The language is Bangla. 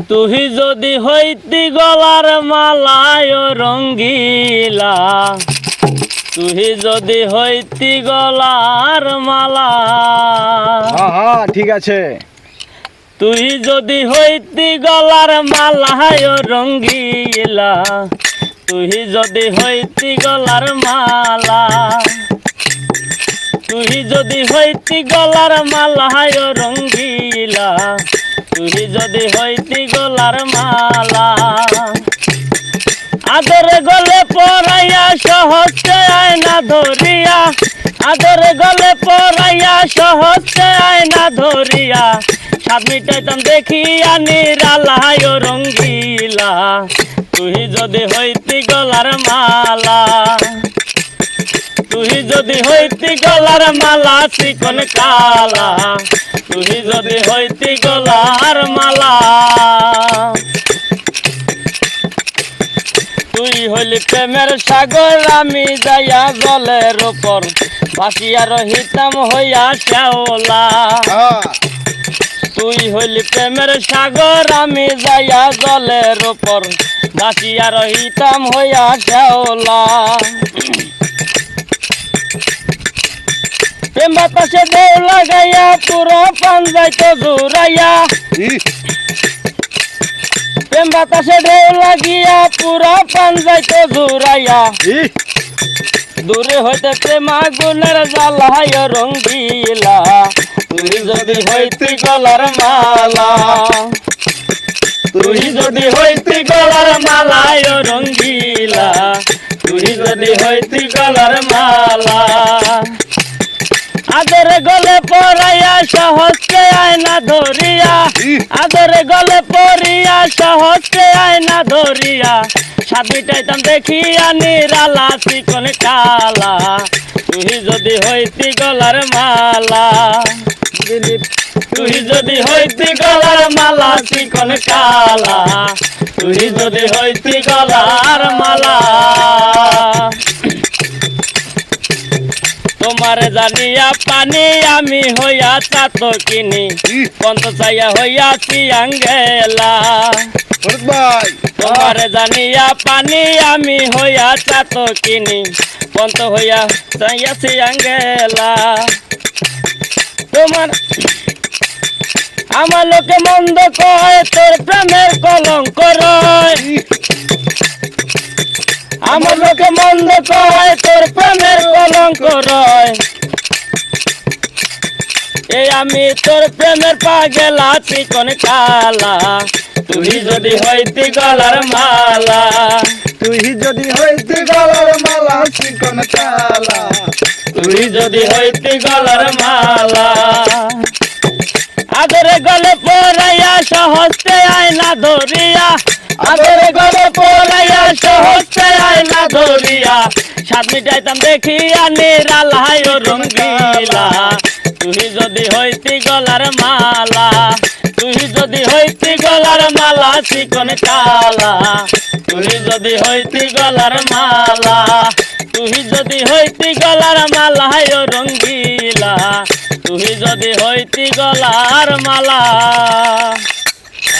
তুই যদি হইতি গলার মালায় রঙ্গিলা, তুই যদি হইতি গলার মালা। হ্যাঁ ঠিক আছে। তুই যদি হইতি গলার মালায় রঙ্গিলা, তুই যদি হইতি গলার মালা, তুই যদি হইতি গলার মালায় রঙ্গিলা, তুই যদি হইতি গলার মালা। আদরে গলে পরাইয়া সহজে আয়না ধরিয়া, আদরে গলে পরাইয়া সহজে আয়না ধরিয়া, সাত মিটাইতাম দেখিয়া নিরালায় রঙ্গিলা, তুই যদি হইতি গলার মালা। তুই যদি হইতি গলার মালা চিকন কালা, তুই যদি হইতি গলার মালা। তুই হইলি প্রেমের সাগর, আমি যাইয়া জলের উপর ভাসিয়া রহিতাম হইয়া শ্যাওলা। তুই হইলি প্রেমের সাগর, আমি যাইয়া জলের উপর ভাসিয়া রহিতাম হইয়া শ্যাওলা। প্রেম বাতাসে ঢেউ লাগাইয়া পুরো প্রাণ যাইতো জুড়াইয়া, প্রেম বাতাসে ঢেউ লাগিয়া পুরো প্রাণ যাইতো জুড়াইয়া। দূরে হইতে প্রেম আগুনের জ্বালায় রঙ্গিলা, তুই যদি হইতি গলার মালা। তুই যদি হইতি গলার মালায় রঙ্গিলা, তুই যদি হইতি গলার মালা। আদরে গলে পরাইয়া সহজে আয়না ধরিয়া, আদরে গলে পরিয়া সহজে আয়না ধরিয়া, সাত মিটাইতাম দেখিয়া নিরালা চিকন কালা, তুই যদি হইতি গলার মালা। তুই যদি হইতি গলার মালা চিকন কালা, তুই যদি হইতি গলার মালা। তোমার জানিয়া পানি আমি হইয়া চাত কিনি, পন্ত চাইয়া হইয়াছি আঙ্গেলা। তোমার জানিয়া পানি আমি হইয়া চাত কিনি, পন্ত হইয়া চাইয়াছি আঙ্গেলা। তোমার আমার লোকে মন্দ কয়, তোর প্রেমের কলঙ্ক রয়। আমার লোকে মন্দ কয়, তোর প্রেমের কলঙ্ক রয়। এই আমি তোর প্রেমের পাগেলা চিকন কালা, তুই যদি হইতি গলার মালা। তুই যদি হইতি গলার মালা চিকন কালা, তুই যদি হইতি গলার মালা। আদরে গলে পরাইয়া সহজে আয়না ধরিয়া, আদরে গলে পরাইয়া সহজে আয়না ধরিয়া, সাত মিটাইতাম দেখিয়া নিরালায় রঙ্গিলা, তুই যদি হইতি গলার মালা। তুই যদি হইতি গলার মালা চিকন কালা, তুই যদি হইতি গলার মালা। তুই যদি হইতি গলার মালায় রঙ্গিলা, তুই যদি হইতি গলার মালা।